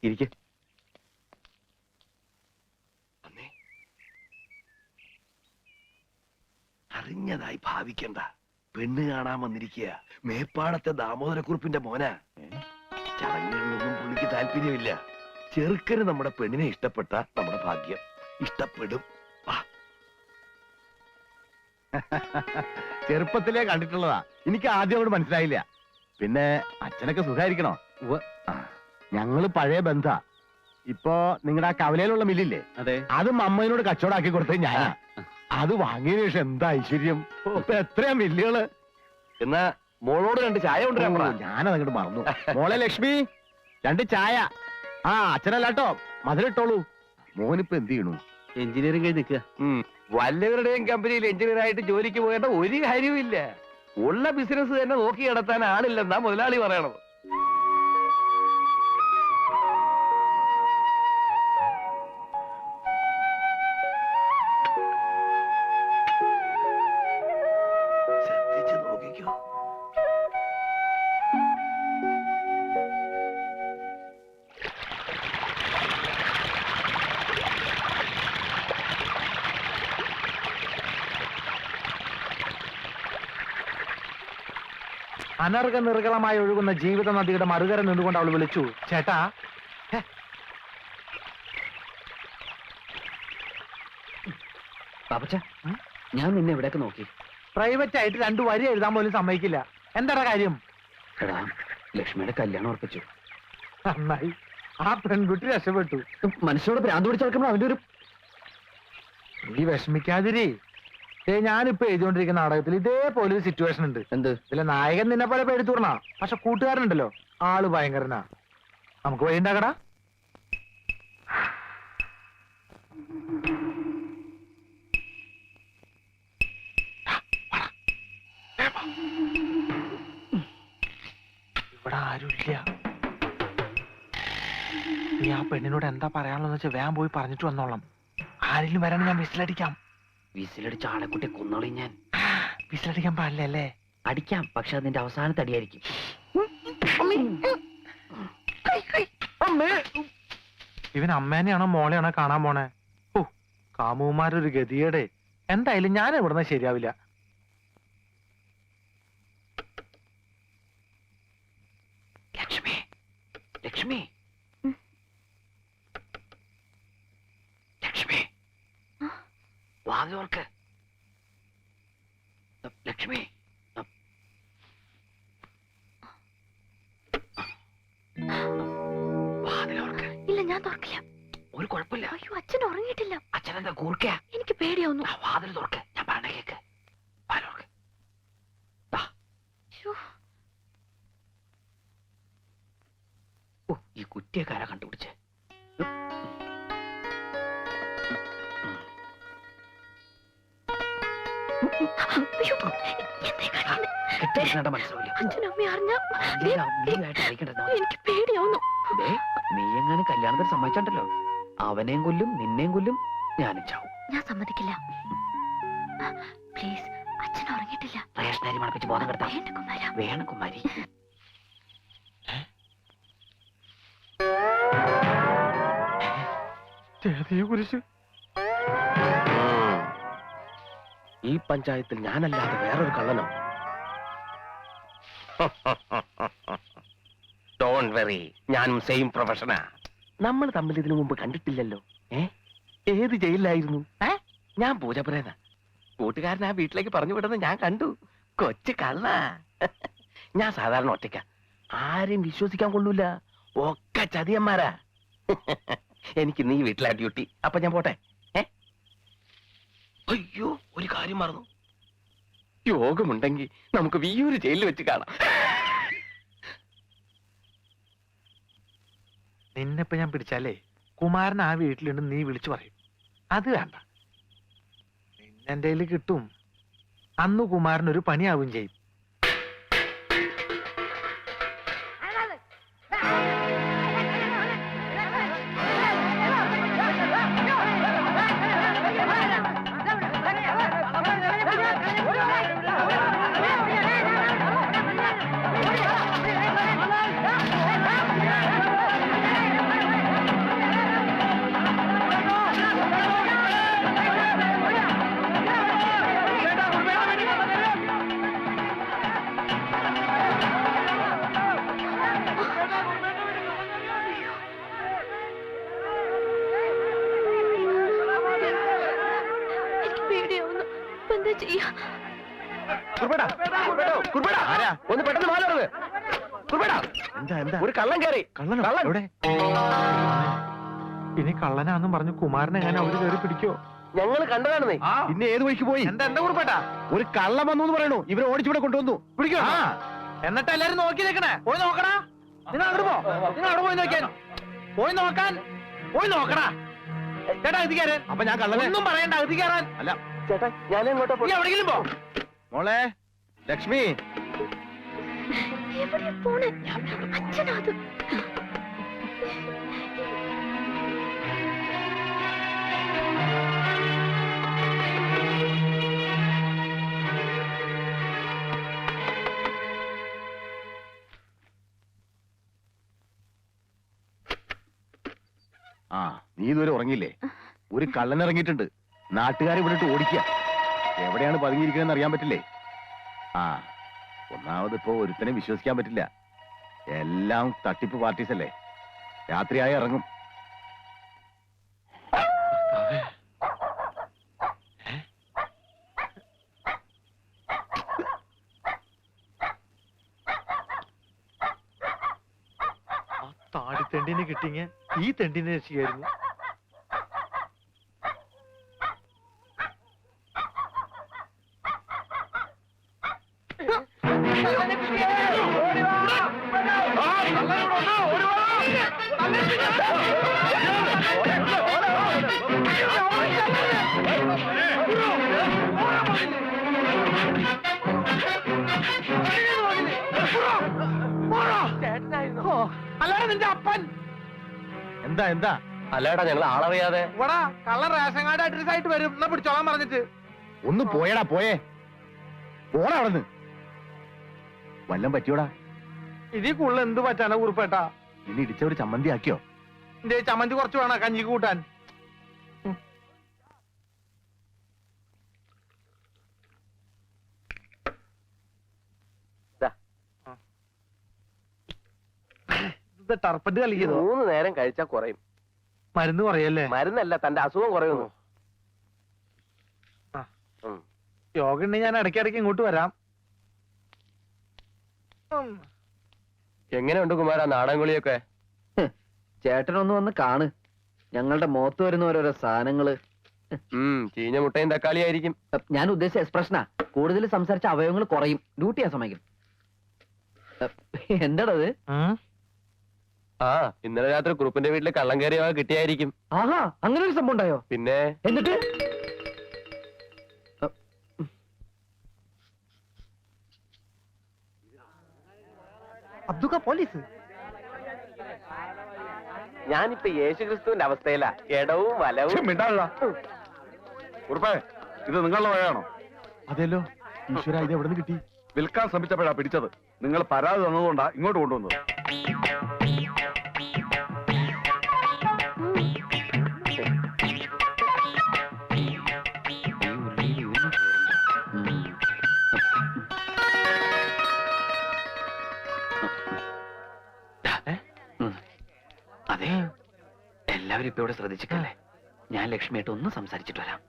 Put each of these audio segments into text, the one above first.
ഇരിക്ക. അറിഞ്ഞതായി ഭാവിക്കണ്ട. പെണ്ണ് കാണാൻ വന്നിരിക്കുക മേപ്പാടത്തെ ദാമോദരക്കുറുപ്പിന്റെ മോനാ. ചടങ്ങുകളിലൊന്നും പുള്ളിക്ക് താല്പര്യമില്ല. ചെറുക്കന് നമ്മുടെ പെണ്ണിനെ ഇഷ്ടപ്പെട്ട നമ്മുടെ ഭാഗ്യം. ഇഷ്ടപ്പെടും. ചെറുപ്പത്തിലേ കണ്ടിട്ടുള്ളതാ. എനിക്ക് ആദ്യം അവിടെ മനസ്സിലായില്ല. പിന്നെ അച്ഛനൊക്കെ സുഖായിരിക്കണോ? ഞങ്ങള് പഴയ ബന്ധ. ഇപ്പൊ നിങ്ങളുടെ ആ കവലയിലുള്ള മില്ലില്ലേ, അതും അമ്മയോട് കച്ചവടാക്കി കൊടുത്തത് ഞാനാ. അത് വാങ്ങിയ ശേഷം എന്താ ഐശ്വര്യം. ഇപ്പൊ എത്രയാ മില്ലുകള്. എന്നാ മോളോട് 2 ചായ കൊണ്ടുവരാ. ഞാനതങ്ങോട്ട് മറന്നു. മോളെ ലക്ഷ്മി, 2 ചായ. ആ അച്ഛനല്ലാട്ടോ, മധുരിട്ടോളൂ. മോനിപ്പോ എന്ത് ചെയ്യണു? എഞ്ചിനീയറിംഗ് കഴിഞ്ഞ് നിൽക്കുക. വല്ലവരുടെയും കമ്പനിയിൽ എഞ്ചിനീയറായിട്ട് ജോലിക്ക് പോകേണ്ട ഒരു കാര്യവുമില്ല. ഉള്ള ബിസിനസ് തന്നെ നോക്കി നടത്താൻ ആളില്ലെന്നാ മുതലാളി പറയണത്. ശ്രദ്ധിച്ചു നോക്കിക്കോ. അനർഘ നിർഗളമായി ഒഴുകുന്ന ജീവിത നദിയുടെ മറുകര നിന്നുകൊണ്ട് അവൾ വിളിച്ചു, ചേട്ടാ. പാപ്പച്ച, ഞാൻ നിന്നെ എവിടെയൊക്കെ നോക്കി. പ്രൈവറ്റ് ആയിട്ട് 2 വരി എഴുതാൻ പോലും സമ്മതിക്കില്ല. എന്താ കാര്യം? എടാ, ലക്ഷ്മിയുടെ കല്യാണം ഉറപ്പിച്ചു. നന്നായി. ആ പെൺകുട്ടി രക്ഷപ്പെട്ടു. മനുഷ്യരോട് ഭ്രാന്ത് പിടിച്ച് നടക്കുമ്പോൾ അവന്റെ ഒരു നീ വിഷമിക്കാതിരി. ഞാനിപ്പോ എഴുതിക്കൊണ്ടിരിക്കുന്ന നാടകത്തിൽ ഇതേപോലെ ഒരു സിറ്റുവേഷൻ ഉണ്ട്. എന്ത്? ഇതിലെ നായകൻ നിന്നെ പോലെ പേടിത്തൂർണ, പക്ഷെ കൂട്ടുകാരനുണ്ടല്ലോ ആള് ഭയങ്കരനാ. നമുക്ക് വഴി ഉണ്ടാക്കടാ. ഇവിടെ ആരുമില്ല. നീ ആ പെണ്ണിനോട് എന്താ പറയാനുള്ളതെന്ന് വെച്ചാൽ വേഗം പോയി പറഞ്ഞിട്ട് വന്നോളാം. ആരെങ്കിലും വരാൻ ഞാൻ വിസിലടിക്കാം. വിസിലടിച്ച ആളെക്കുട്ടി കൊന്നോളി ഞാൻ. വിസിലടിക്കാൻ പാടില്ല അല്ലേ? അടിക്കാം, പക്ഷെ അതിന്റെ അവസാനത്തെ അടിയായിരിക്കും. ഇവൻ അമ്മേനെയാണോ മോളെയാണോ കാണാൻ പോണേ? ഓ, കാമുമാരൊരു ഗതിയേടെ. എന്തായാലും ഞാൻ ഇവിടുന്ന് ശരിയാവില്ല. ലക്ഷ്മി, ലക്ഷ്മി, ലക്ഷ്മി, വാതിലോർക്ക്. ലക്ഷ്മി, വാതിലോർക്ക്. ഇല്ല, ഞാൻ തുറക്കില്ല. ഒരു കുഴപ്പമില്ല. അയ്യോ, അച്ഛൻ ഉറങ്ങിയിട്ടില്ല. അച്ഛനെന്താ കൂർക്ക? എനിക്ക് പേടിയാവുന്നു. വാതിൽ തുറക്ക്, ഞാൻ പറഞ്ഞ കേക്ക്. വാതിലോർക്ക്. ഓ, ഈ കുറ്റിയക്കാരാ കണ്ടുപിടിച്ച്. എനിക്ക് പേടിയാവുന്നു. നീ എങ്ങനെ കല്യാണത്തിന് സമ്മതിച്ചോ, അവനെയും കൊല്ലും നിന്നെയും കൊല്ലും, ഞാനും ചാവും. ഞാൻ സമ്മതിക്കില്ല. പ്ലീസ്, അച്ഛൻ ഉറങ്ങിയിട്ടില്ല. റേഷനരി മണപ്പിച്ച് ബോധം കെടുത്താം. വേണം കുമാരി. ഈ പഞ്ചായത്തിൽ ഞാനല്ലാതെ വേറൊരു കള്ളനോ? ഡോണ്ട് വെറി, ഞാനും സെയിം പ്രൊഫഷനാ. നമ്മൾ തമ്മിൽ ഇതിനു മുമ്പ് കണ്ടിട്ടില്ലല്ലോ. ഏത് ജയിലിലായിരുന്നു? ഞാൻ പൂജപ്രേത. കൂട്ടുകാരൻ ആ വീട്ടിലേക്ക് പറഞ്ഞു വിടുന്നത് ഞാൻ കണ്ടു. കൊച്ചു കള്ള. ഞാൻ സാധാരണ ഒറ്റയ്ക്ക. ആരെയും വിശ്വസിക്കാൻ കൊള്ളൂല. ഒക്കെ ചതിയന്മാരാ. എനിക്ക് നീ വീട്ടിലാ ഡ്യൂട്ടി. അപ്പൊ ഞാൻ പോട്ടെ. അയ്യോ, ഒരു കാര്യം മറന്നു. യോഗമുണ്ടെങ്കിൽ നമുക്ക് വിയ്യൂര് ജയിലിൽ വെച്ച് കാണാം. നിന്നെപ്പോ ഞാൻ പിടിച്ചാലേ കുമാരൻ ആ വീട്ടിലുണ്ട് നീ വിളിച്ചു പറയും. അത് വേണ്ട, നിന്നെന്റെ കയ്യിൽ കിട്ടും. അന്ന് കുമാരൻ ഒരു പണിയാവും ചെയ്യും. ചെയ്യാ? കുറുപ്പേടാ, കുറുപ്പേടോ, കുറുപ്പേടാ. ഒന്ന് പെട്ടെന്ന് മാറുന്നത് കുറുപ്പേടാ. എന്താ എന്താ ഒരു കള്ളൻ കയറി. കള്ളനോ? കള്ളൻ. എവിടെ? ഇനി കള്ളനാന്നും പറഞ്ഞു കുമാരനെ എങ്ങനെ അവര് കയറി പിടിക്കോ? ഞങ്ങള് കണ്ടതാണെന്നേ. പിന്നെ ഏത് വഴിക്ക് പോയി? എന്താ എന്താ കുറിപ്പേട്ടാ? ഒരു കള്ളം വന്നു എന്ന് പറയണു. ഇവരെ ഓടിച്ചിവിടെ കൊണ്ടുവന്നു. പിടിക്കോ? എന്നിട്ട് എല്ലാരും നോക്കി നിൽക്കണേ. പോയി നോക്കടാ. നിങ്ങൾ അങ്ങോട്ട് പോ. നിങ്ങൾ അവിടെ പോയി നോക്കിയാൽ പോയി നോക്കാൻ പോയി നോക്കടാ. ചേട്ടാ ഇത് കയറാൻ. അപ്പൊ ഞാൻ കള്ളനെ ഒന്നും പറയണ്ട, അകത്ത് കയറാൻ. അല്ല. ചേട്ടാ ഞാൻ എങ്ങോട്ടാ നീ എവിടെയെങ്കിലും പോ. മോളെ ലക്ഷ്മി, എവിടെയാ പോണെ? അച്ഛനാ അത്. ആ നീ ഇതുവരെ ഉറങ്ങിയില്ലേ? ഒരു കള്ളൻ ഇറങ്ങിയിട്ടുണ്ട്. നാട്ടുകാരെ വിട്ടിട്ട് ഓടിക്കുക. എവിടെയാണ് പതുങ്ങിയിരിക്കുന്നതെന്ന് അറിയാൻ പറ്റില്ലേ? ആ ഒന്നാമത് ഇപ്പോ ഒരുത്തനെ വിശ്വസിക്കാൻ പറ്റില്ല. എല്ലാം തട്ടിപ്പ് പാർട്ടീസ് അല്ലേ. രാത്രിയായി ഇറങ്ങും. താടി തെണ്ടിനെ കിട്ടിങ്ങ ഈ തെണ്ടിനെ രക്ഷിക്കായിരുന്നു. അല്ലാതെ നിന്റെ അപ്പൻ എന്താ എന്താ? അല്ലേടാ ഞങ്ങൾ ആളറിയാതെ. ഇവിടെ കള്ള റേഷൻ കാർഡ് അഡ്രസ് ആയിട്ട് വരും. എന്നാ പിടിച്ചോളാൻ പറഞ്ഞിട്ട്. ഒന്ന് പോയടാ, പോയേ. പോടാ അവിടുന്ന്. വല്ലം പറ്റിയോടാ? ഇതിൽ കൂടുതൽ എന്ത് പറ്റാനാ കുറിപ്പേട്ടാ? ഇനി ഇടിച്ചവര് ചമ്മന്തി ആക്കിയോ? എന്റെ ചമ്മന്തി കുറച്ച് വേണം കഞ്ഞിക്ക് കൂട്ടാൻ. ഇത് ടർപ്പറ്റ് കളിക്കുന്നു. 3 നേരം കഴിച്ചാ കുറയും. മരുന്ന് പറയല്ലേ? മരുന്നല്ല, തന്റെ അസുഖം കുറയുന്നു. യോഗ ഉണ്ടെങ്കിൽ ഞാൻ ഇടയ്ക്കിടയ്ക്ക് ഇങ്ങോട്ട് വരാം. എങ്ങനെയുണ്ട് കുമാരാ നാടൻകുളിയൊക്കെ? ചേട്ടനൊന്ന് വന്ന് കാണ്. ഞങ്ങളുടെ മുഖത്ത് വരുന്ന ഓരോരോ സാധനങ്ങള്. ചീഞ്ഞ മുട്ടയും തക്കാളി ആയിരിക്കും. ഞാൻ ഉദ്ദേശിച്ച എക്സ്പ്രഷനാ. കൂടുതൽ സംസാരിച്ച അവയവങ്ങൾ കുറയും. ഡ്യൂട്ടി ചെയ്യാൻ സമയം. എന്താടത്? ആ ഇന്നലെ രാത്രി കുറുപ്പിന്റെ വീട്ടില് കള്ളം കയറിയ കിട്ടിയായിരിക്കും. ആഹാ, അങ്ങനെ ഒരു സംഭവം ഉണ്ടായോ? പിന്നെ എന്നിട്ട് അബ്ദുക്ക പോലീസ്. ഞാനിപ്പോ യേശുക്രിസ്തുവിന്റെ അവസ്ഥയിലാ. ഇടവും വലവും. ഉറപ്പേ ഇത് നിങ്ങളുടെ വഴയാണോ? അതെല്ലോ. ഈശ്വര, ഇത് എവിടെ നിന്ന് കിട്ടി? വിൽക്കാൻ ശ്രമിച്ചപ്പോഴാ പിടിച്ചത്. നിങ്ങൾ പരാതി തന്നതുകൊണ്ടാ ഇങ്ങോട്ട് കൊണ്ടുവന്നത്. അതെ, എല്ലാവരും ഇപ്പൊ ഇവിടെ ശ്രദ്ധിച്ചിട്ടല്ലേ. ഞാൻ ലക്ഷ്മിയായിട്ട് ഒന്ന് സംസാരിച്ചിട്ട് വരാം.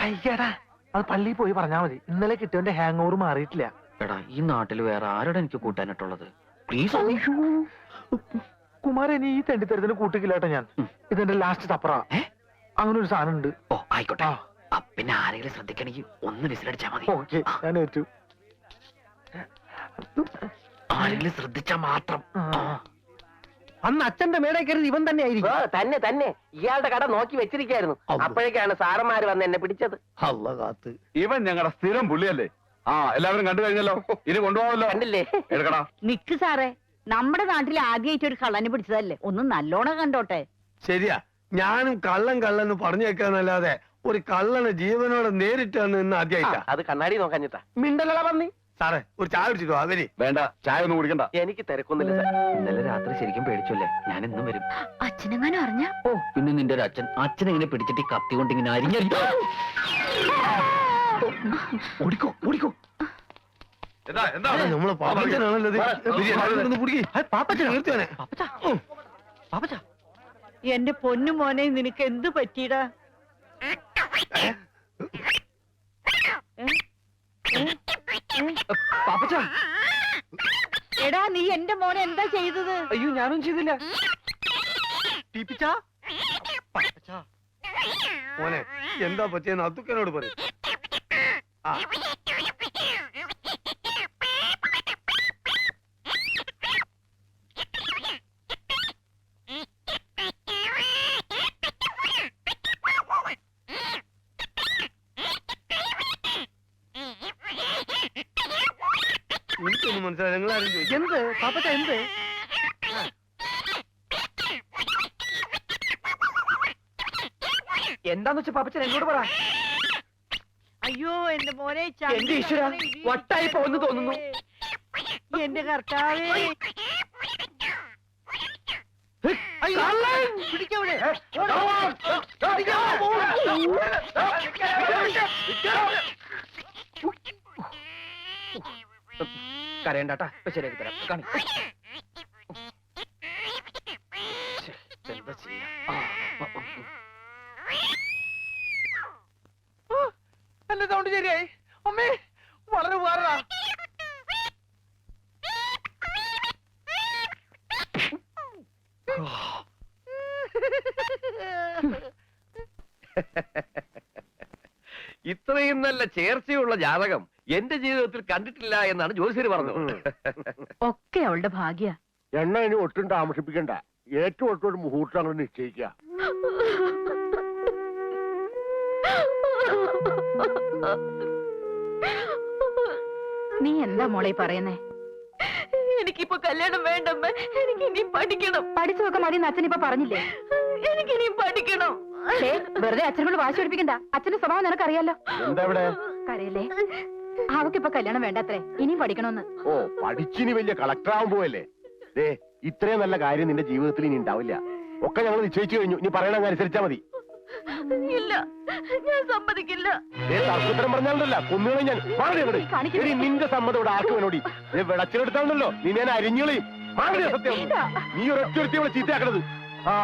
അയ്യടാ, അത് പള്ളിയിൽ പോയി പറഞ്ഞാ മതി. ഇന്നലെ കിട്ടിയവന്റെ ഹാങ് ഓവർ മാറിയിട്ടില്ല. എടാ, ഈ നാട്ടിൽ വേറെ ആരോടെ എനിക്ക് കൂട്ടാനായിട്ടുള്ളത്? പ്ലീസ്. കുമാരൻ ഈ തെണ്ടിത്തരത്തിന് കൂട്ടിക്കില്ലാട്ടോ ഞാൻ. ഇതെന്റെ ലാസ്റ്റ് തപ്പറ. അങ്ങനെ ഒരു സാധനം ഉണ്ട്. ഓ ആയിക്കോട്ടെ. പിന്നെ ആരെങ്കിലും ശ്രദ്ധിക്കണമെങ്കിൽ ഒന്ന് വിസിലടിച്ചാ മതി. ഓക്കെ, ഞാൻ ഏറ്റു. ആരെങ്കിലും ശ്രദ്ധിച്ചാ മാത്രം. അന്ന് അച്ഛന്റെ മേടെ കയറി ഇവൻ തന്നെ ആയിരിക്കും. തന്നെ തന്നെ ഇയാളുടെ കട നോക്കി വെച്ചിരിക്കായിരുന്നു. അപ്പോഴേക്കാണ് സാറന്മാര് വന്ന് എന്നെ പിടിച്ചത്. ഇവൻ ഞങ്ങളുടെ സ്ഥിരം പുള്ളിയല്ലേ. ആ എല്ലാവരും കണ്ടു കഴിഞ്ഞല്ലോ. ഇനി കൊണ്ടുപോകാമല്ലോ. കണ്ടില്ലേ? എടുക്കടാ. നിക്ക് സാറേ, നമ്മുടെ നാട്ടിൽ ആദ്യമായിട്ട് ഒരു കള്ളനെ പിടിച്ചതല്ലേ, ഒന്ന് നല്ലോണം കണ്ടോട്ടെ. ശരിയാ, ഞാനും കള്ളൻ പറഞ്ഞേക്കാന്നല്ലാതെ ഒരു കള്ളന് ജീവനോടെ നേരിട്ട് നിന്ന് ആദ്യമായിട്ടാ. അത് കണ്ണാടി നോക്കാഞ്ഞിട്ടാ. മിണ്ടലട പന്നി. സാറേ ഒരു ചായ കുടിച്ചിട്ടോ? അവര് വേണ്ട, ചായ ഒന്നും കുടിക്കണ്ട. എനിക്ക് തിരക്കൊന്നുമില്ല സാർ. ഇന്നലെ രാത്രി ശരിക്കും പേടിച്ചല്ലേ. ഞാൻ ഇന്നും വരും. അച്ഛനെങ്ങാനും അറിഞ്ഞ? ഓ പിന്നെ നിന്റെ ഒരു അച്ഛനെങ്ങനെ പിടിച്ചിട്ട് ഈ കത്തി കൊണ്ട് ഇങ്ങനെ അരിഞ്ഞരിഞ്ഞോ. ഓടിക്കോ ഓടിക്കോ. നമ്മള് പാപ്പച്ചനാണല്ലോ എന്റെ പൊന്നു മോനെ, നിനക്ക് എന്ത് പറ്റിയടാ? എടാ നീ എന്റെ മോനെ എന്താ ചെയ്തത്? അയ്യോ ഞാനും ചെയ്തില്ല. മോനെ എന്താ പറ്റിയെന്ന് അത്തുക്കനോട് പറയും. എനിക്കൊന്നും മനസ്സിലായി. നിങ്ങളാരും ചോദിച്ചു എന്ത് പാപ്പച്ച എന്ത്? എന്താന്ന് വെച്ചാ പാപ്പച്ചൻ എന്നോട് പറ. അയ്യോ എന്റെ മോനെ എന്റെ ഈശ്വരാ, വട്ടായി പോകുന്നു തോന്നുന്നു. എന്റെ കർത്താവേ. പിടിക്കവിടെ. കരയണ്ടാട്ടാ, ഇപ്പൊ ശരിയാക്കി തരാം. കാണി. എന്താ ചെയ്യാ? എന്റെ സൗണ്ട് ശരിയായി. അമ്മേ വളരെ ഉപകാരടാ. ഇത്രയും നല്ല ചേർച്ചയുള്ള ജാതകം എന്റെ ജീവിതത്തിൽ കണ്ടിട്ടില്ല എന്നാണ് ജ്യോതിഷര് പറഞ്ഞത്. ഒക്കെ അവളുടെ ഭാഗ്യ. എണ്ണ ഇനി ഒട്ടും താമസിപ്പിക്കണ്ട. ഏറ്റവും ഒട്ടൊരു മുഹൂർത്തം അങ്ങോട്ട് നിശ്ചയിക്കുക. നീ എന്താ മോളെ പറയുന്നേ? എനിക്കിപ്പോ കല്യാണം വേണ്ടമ്മ. എനിക്ക് ഇനിയും പഠിക്കണം. പഠിച്ചു നോക്കാൻ മതി അച്ഛൻ ഇപ്പൊ പറഞ്ഞില്ലേ? എനിക്ക് ഇനിയും പഠിക്കണം. വെറുതെ അച്ഛനോട് വാശി പിടിപ്പിക്കണ്ട. അച്ഛന്റെ സ്വഭാവം നിനക്കറിയാലോ. എന്താ ഇവിടെ? കരയല്ലേ? അവക്കിപ്പൊ കല്യാണം വേണ്ടത്രേ. ഇനിയും പഠിക്കണമെന്ന്. ഓ, പഠിച്ചിനി വലിയ കളക്ടർ ആവാൻ പോവല്ലേ? ദേ, ഇത്രയും നല്ല കാര്യം നിന്റെ ജീവിതത്തിൽ ഇനി ഉണ്ടാവില്ല. ഒക്കെ ഞങ്ങൾ നിശ്ചയിച്ചു കഴിഞ്ഞു. നീ പറയണ അനുസരിച്ചാ മതി. ഇല്ല, ഞാൻ സമ്മതിക്കില്ല. തർക്കുത്തരം പറഞ്ഞാലല്ല കൊന്നുകളെ ഞാൻ. എടി, നിന്റെ സമ്മതം ഇവിടെ ആർക്ക് വേണോടി? വിളച്ചിലെടുത്താണല്ലോ നീ ഞാൻ അരിഞ്ഞുകളയും. സത്യം നീ ഒരൊറ്റ ഇവിടെ ചീത്തയാക്കണത്. ആ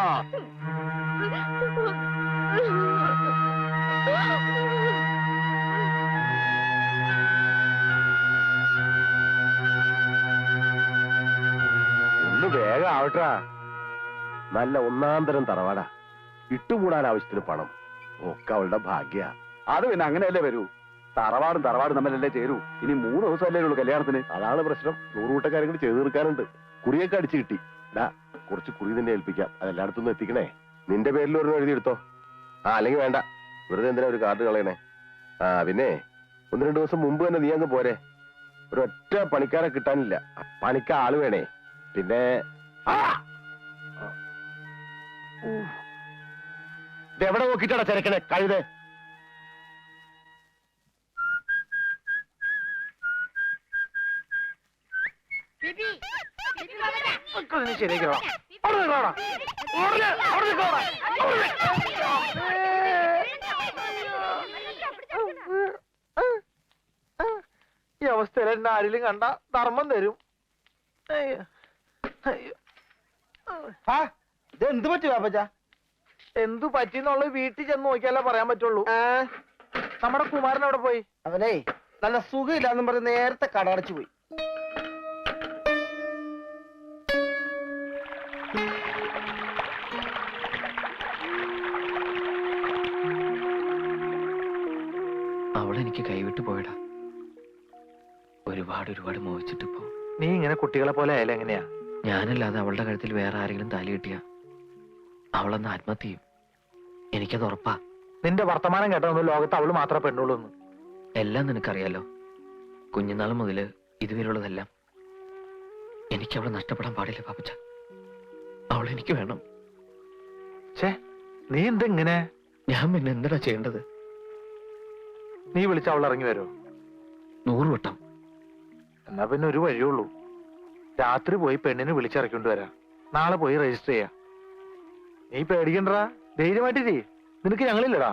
ഒന്ന് വേഗം ആവട്ടാ. നല്ല ഒന്നാന്തരം തറവാടാ. ഇട്ടുകൂടാൻ ആവശ്യത്തിന് പണം. ഒക്കെ അവളുടെ ഭാഗ്യ. അത് പിന്നെ അങ്ങനെയല്ലേ വരൂ. തറവാടും തമ്മിലല്ലേ ചേരൂ. ഇനി 3 ദിവസമല്ലേ ഉള്ളൂ കല്യാണത്തിന്. അതാണ് പ്രശ്നം. 100 കൂട്ടക്കാരെ കൂടി ചെയ്തു തീർക്കാനുണ്ട്. കുറിയൊക്കെ അടിച്ചു കിട്ടി. കുറച്ച് കുറി നിന്നെ ഏൽപ്പിക്കാം. അതെല്ലായിടത്തുനിന്ന് എത്തിക്കണേ. നിന്റെ പേരിൽ ഒരു എഴുതി എടുത്തോ. അല്ലെങ്കിൽ വേണ്ട, വെറുതെ എന്തിനാ ഒരു കാർഡ് കളയണേ. പിന്നെ 1-2 ദിവസം മുമ്പ് തന്നെ നീ അങ്ങ് പോരെ. ഒരൊറ്റ പണിക്കാരെ കിട്ടാനില്ല. പണിക്ക ആള് വേണേ. പിന്നെ ഇതെവിടെ നോക്കിട്ടാടാ ചെരക്കണേ കഴുതേ? ശരിയാക്കിയോളാം. ഈ അവസ്ഥയിൽ എന്നെ ആരെങ്കിലും കണ്ട ധർമ്മം തരും. എന്ത് പറ്റി പാപ്പച്ച? എന്തു പറ്റിന്നുള്ളത് വീട്ടിൽ ചെന്ന് നോക്കിയാലേ പറയാൻ പറ്റുള്ളൂ. നമ്മുടെ കുമാരൻ അവിടെ പോയി. അവനെ നല്ല സുഖമില്ലാന്നും പറഞ്ഞ് നേരത്തെ കട അടച്ചു പോയി. അവളെനിക്ക് കൈവിട്ട് പോയടാ. ഒരുപാട് മോഹിച്ചിട്ടിപ്പോ. നീ ഇങ്ങനെ കുട്ടികളെ പോലെ ആയാലും എങ്ങനെയാ? ഞാനല്ലാതെ അവളുടെ കഴുത്തിൽ വേറെ ആരെങ്കിലും താലി കിട്ടിയ അവളെന്ന് ആത്മഹത്യ ചെയ്യും. എനിക്കത് ഉറപ്പാ. നിന്റെ വർത്തമാനം കേട്ടതൊന്നും ലോകത്ത് അവള് മാത്രമേ പെണ്ണുള്ളൂ. എല്ലാം നിനക്കറിയാലോ. കുഞ്ഞുനാൾ മുതല് ഇതുവരെയുള്ളതെല്ലാം. എനിക്ക് അവളെ നഷ്ടപ്പെടാൻ പാടില്ല പാപ്പച്ച. അവൾ എനിക്ക് വേണം. നീ എന്തെങ്ങനെ? ഞാൻ പിന്നെ എന്താ ചെയ്യേണ്ടത്? നീ വിളിച്ച അവൾ ഇറങ്ങി വരുമോ? 100 വട്ടം. എന്നാ പിന്നെ ഒരു വഴിയുള്ളൂ. രാത്രി പോയി പെണ്ണിനെ വിളിച്ചിറക്കൊണ്ട് വരാം. നാളെ പോയി രജിസ്റ്റർ ചെയ്യാം. നീ പേടിക്കണ്ടടാ. ധൈര്യമായിട്ട് ചെയ്യ്. നിനക്ക് ഞങ്ങളില്ലടാ.